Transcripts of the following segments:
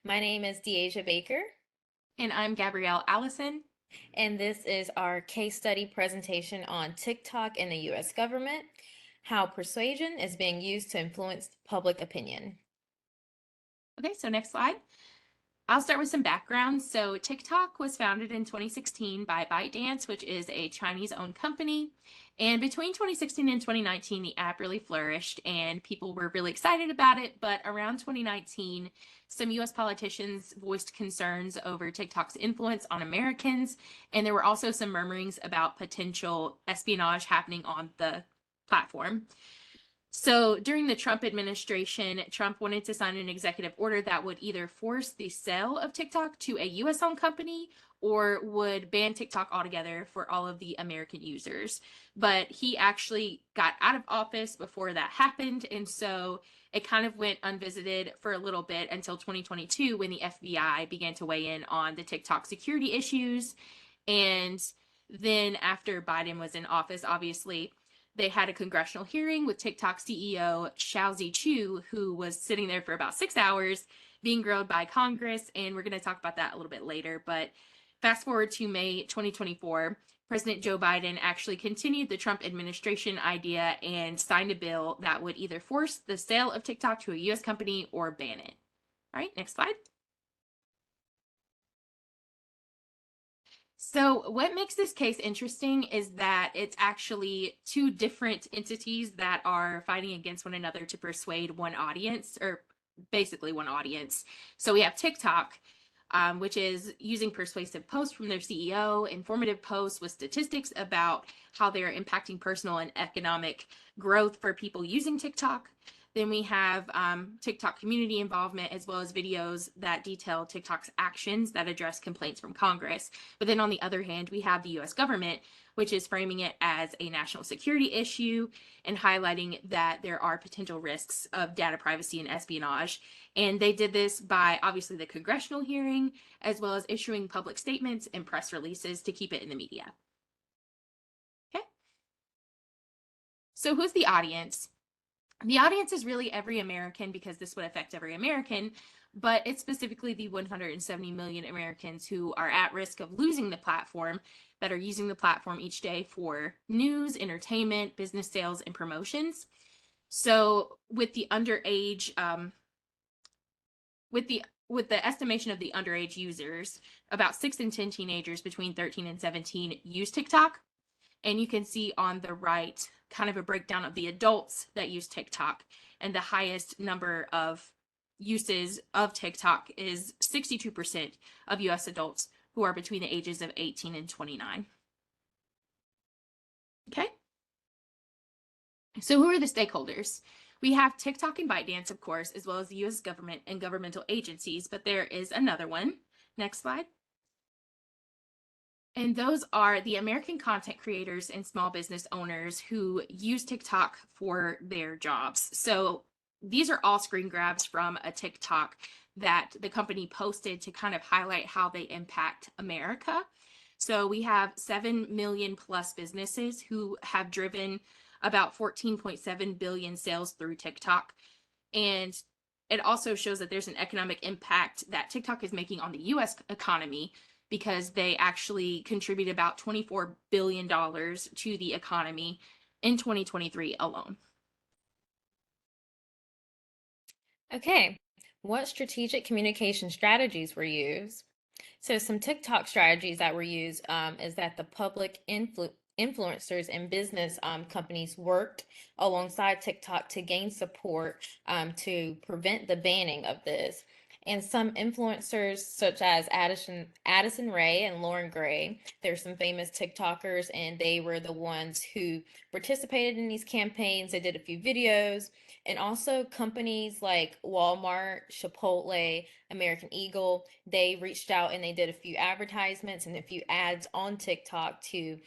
My name is Deasia Baker, And I'm Gabrielle Allison. and this is our case study presentation on TikTok and the US government, how persuasion is being used to influence public opinion. Okay, so next slide. I'll start with some background. So, TikTok was founded in 2016 by ByteDance, which is a Chinese owned company. And between 2016 and 2019, the app really flourished and people were really excited about it. But around 2019, some US politicians voiced concerns over TikTok's influence on Americans. And there were also some murmurings about potential espionage happening on the platform. So during the Trump administration, Trump wanted to sign an executive order that would either force the sale of TikTok to a US owned company or would ban TikTok altogether for all of the American users. But he actually got out of office before that happened. And so it kind of went unvisited for a little bit until 2022 when the FBI began to weigh in on the TikTok security issues. And then after Biden was in office, obviously, they had a congressional hearing with TikTok CEO Xiaozi Chu, who was sitting there for about 6 hours being grilled by Congress. And we're going to talk about that a little bit later. But fast forward to May 2024, President Joe Biden actually continued the Trump administration idea and signed a bill that would either force the sale of TikTok to a US company or ban it. All right, next slide. So, what makes this case interesting is that it's actually two different entities that are fighting against one another to persuade one audience, or basically one audience. So, we have TikTok, which is using persuasive posts from their CEO, informative posts with statistics about how they are impacting personal and economic growth for people using TikTok. Then we have TikTok community involvement as well as videos that detail TikTok's actions that address complaints from Congress. But then on the other hand, we have the US government, which is framing it as a national security issue and highlighting that there are potential risks of data privacy and espionage. And they did this by obviously the congressional hearing, as well as issuing public statements and press releases to keep it in the media. Okay. So who's the audience? The audience is really every American because this would affect every American, but it's specifically the 170 million Americans who are at risk of losing the platform that are using the platform each day for news, entertainment, business sales, and promotions. So with the underage, with the estimation of the underage users, about 6 in 10 teenagers between 13 and 17 use TikTok. And you can see on the right kind of a breakdown of the adults that use TikTok. And the highest number of uses of TikTok is 62% of US adults who are between the ages of 18 and 29. Okay. So who are the stakeholders? We have TikTok and ByteDance, of course, as well as the US government and governmental agencies, but there is another one. Next slide. And those are the American content creators and small business owners who use TikTok for their jobs. So these are all screen grabs from a TikTok that the company posted to kind of highlight how they impact America. So we have 7 million plus businesses who have driven about 14.7 billion sales through TikTok. And it also shows that there's an economic impact that TikTok is making on the US economy because they actually contribute about $24 billion to the economy in 2023 alone. Okay, what strategic communication strategies were used? So some TikTok strategies that were used is that the influencers and business companies worked alongside TikTok to gain support to prevent the banning of this. And some influencers, such as Addison Rae and Lauren Gray, there's some famous TikTokers, and they were the ones who participated in these campaigns. They did a few videos, and also companies like Walmart, Chipotle, American Eagle, they reached out and they did a few advertisements and a few ads on TikTok to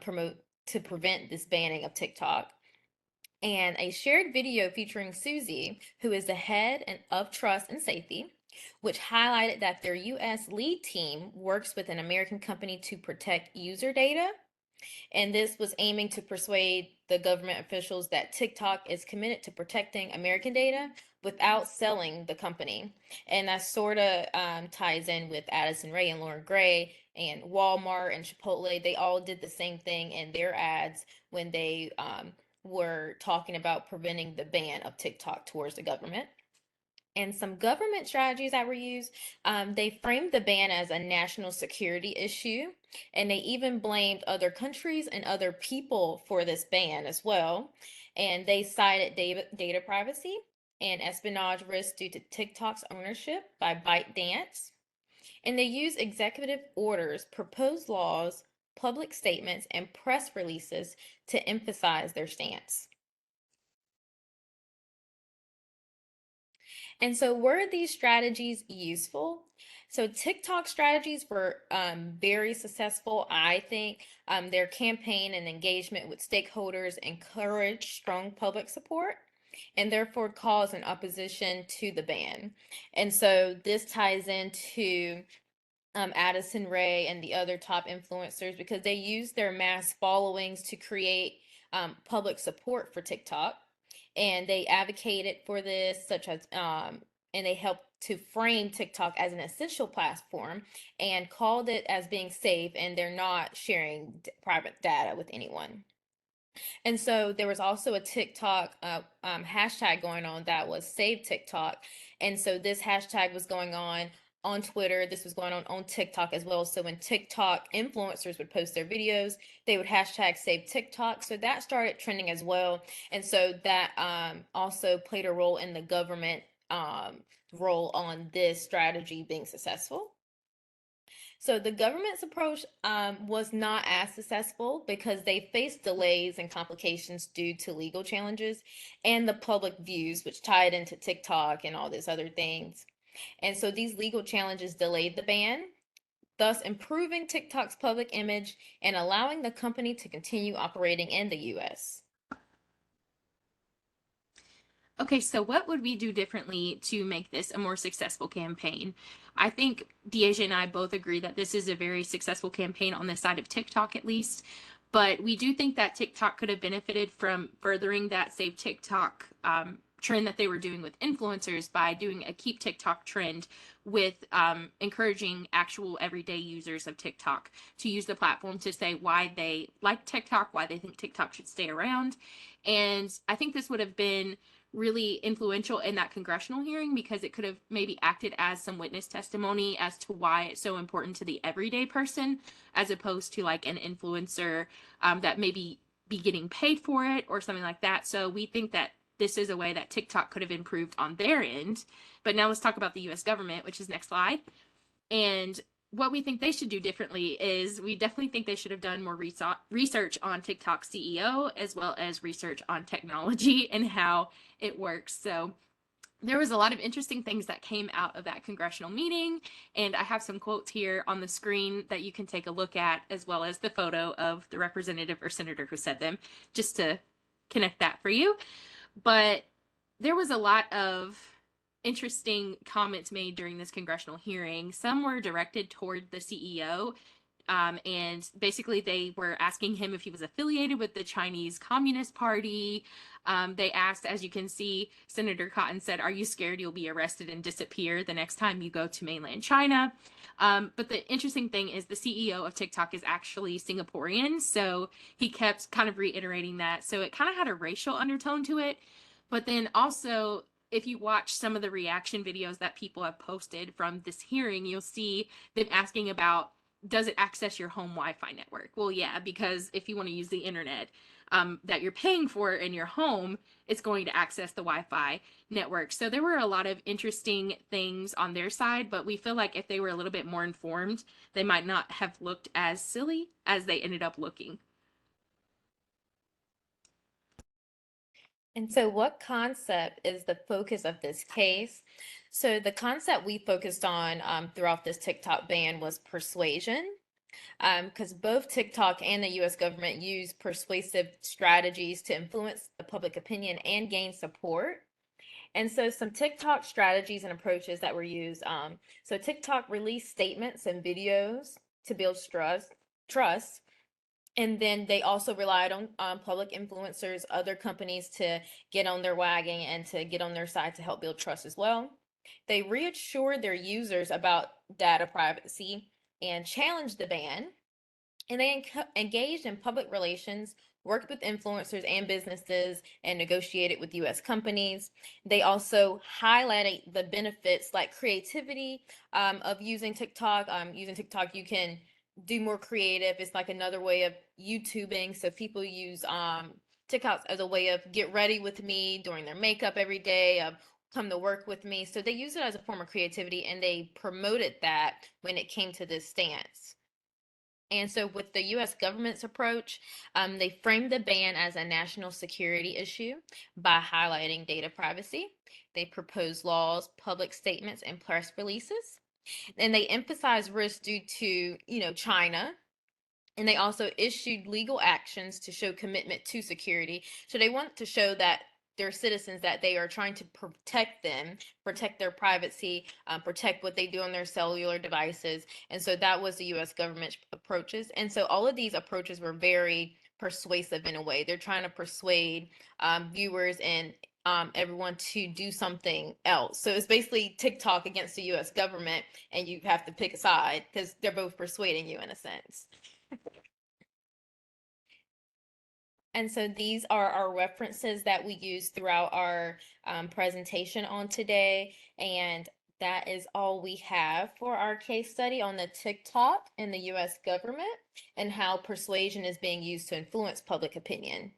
promote to prevent this banning of TikTok. And a shared video featuring Susie, who is the head of trust and safety, which highlighted that their US lead team works with an American company to protect user data. And this was aiming to persuade the government officials that TikTok is committed to protecting American data without selling the company. And that sort of ties in with Addison Rae and Lauren Gray and Walmart and Chipotle. They all did the same thing in their ads when they were talking about preventing the ban of TikTok towards the government. And some government strategies that were used, they framed the ban as a national security issue, and they even blamed other countries and other people for this ban as well. And they cited data privacy and espionage risks due to TikTok's ownership by ByteDance. And they used executive orders, proposed laws, public statements, and press releases to emphasize their stance. And so, were these strategies useful? So, TikTok strategies were very successful, I think. Their campaign and engagement with stakeholders encouraged strong public support and therefore caused an opposition to the ban. And so, this ties into Addison Rae and the other top influencers because they use their mass followings to create public support for TikTok. And they advocated for this, and they helped to frame TikTok as an essential platform and called it as being safe, and they're not sharing private data with anyone. And so there was also a TikTok hashtag going on that was Save TikTok. And so this hashtag was going on Twitter. This was going on TikTok as well. So when TikTok influencers would post their videos, they would hashtag Save TikTok. So that started trending as well. And so that also played a role in the government role on this strategy being successful. So the government's approach was not as successful because they faced delays and complications due to legal challenges and the public views, which tied into TikTok and all these other things. And so these legal challenges delayed the ban, thus improving TikTok's public image and allowing the company to continue operating in the US. Okay, so what would we do differently to make this a more successful campaign? I think Deasia and I both agree that this is a very successful campaign on the side of TikTok, at least. But we do think that TikTok could have benefited from furthering that Save TikTok trend that they were doing with influencers by doing a Keep TikTok trend with encouraging actual everyday users of TikTok to use the platform to say why they like TikTok, why they think TikTok should stay around. And I think this would have been really influential in that congressional hearing because it could have maybe acted as some witness testimony as to why it's so important to the everyday person as opposed to like an influencer that maybe be getting paid for it or something like that. So we think that this is a way that TikTok could have improved on their end. But now let's talk about the US government, which is next slide. And what we think they should do differently is we definitely think they should have done more research on TikTok's CEO as well as research on technology and how it works. So there was a lot of interesting things that came out of that congressional meeting, and I have some quotes here on the screen that you can take a look at, as well as the photo of the representative or senator who said them, just to connect that for you. But there was a lot of interesting comments made during this congressional hearing. Some were directed toward the CEO, and basically they were asking him if he was affiliated with the Chinese Communist Party. They asked, as you can see, Senator Cotton said, "Are you scared you'll be arrested and disappear the next time you go to mainland China?" But the interesting thing is the CEO of TikTok is actually Singaporean, so he kept kind of reiterating that. So it kind of had a racial undertone to it. But then also, if you watch some of the reaction videos that people have posted from this hearing, you'll see them asking about, does it access your home Wi-Fi network? Well, yeah, because if you want to use the internet that you're paying for in your home, it's going to access the Wi-Fi network. So there were a lot of interesting things on their side, but we feel like if they were a little bit more informed, they might not have looked as silly as they ended up looking. And so, what concept is the focus of this case? So, the concept we focused on throughout this TikTok ban was persuasion, because both TikTok and the US government use persuasive strategies to influence the public opinion and gain support. And so, some TikTok strategies and approaches that were used. So, TikTok released statements and videos to build trust. And then they also relied on public influencers, other companies to get on their wagon and to get on their side to help build trust as well. They reassured their users about data privacy and challenged the ban. And they engaged in public relations, worked with influencers and businesses, and negotiated with US companies. They also highlighted the benefits like creativity of using TikTok. Using TikTok, you can do more creative. It's like another way of YouTubing. So people use TikTok as a way of get ready with me, doing their makeup every day, of come to work with me. So they use it as a form of creativity, and they promoted that when it came to this stance. And so, with the US government's approach, they framed the ban as a national security issue by highlighting data privacy. They proposed laws, public statements, and press releases. And they emphasized risk due to, China. And they also issued legal actions to show commitment to security. So they want to show that their citizens that they are trying to protect them, protect their privacy, protect what they do on their cellular devices. And so that was the US government's approaches. And so all of these approaches were very persuasive in a way. They're trying to persuade viewers and everyone to do something else. So it's basically TikTok against the US government, and you have to pick a side because they're both persuading you in a sense. And so these are our references that we use throughout our presentation on today. And that is all we have for our case study on the TikTok in the US government and how persuasion is being used to influence public opinion.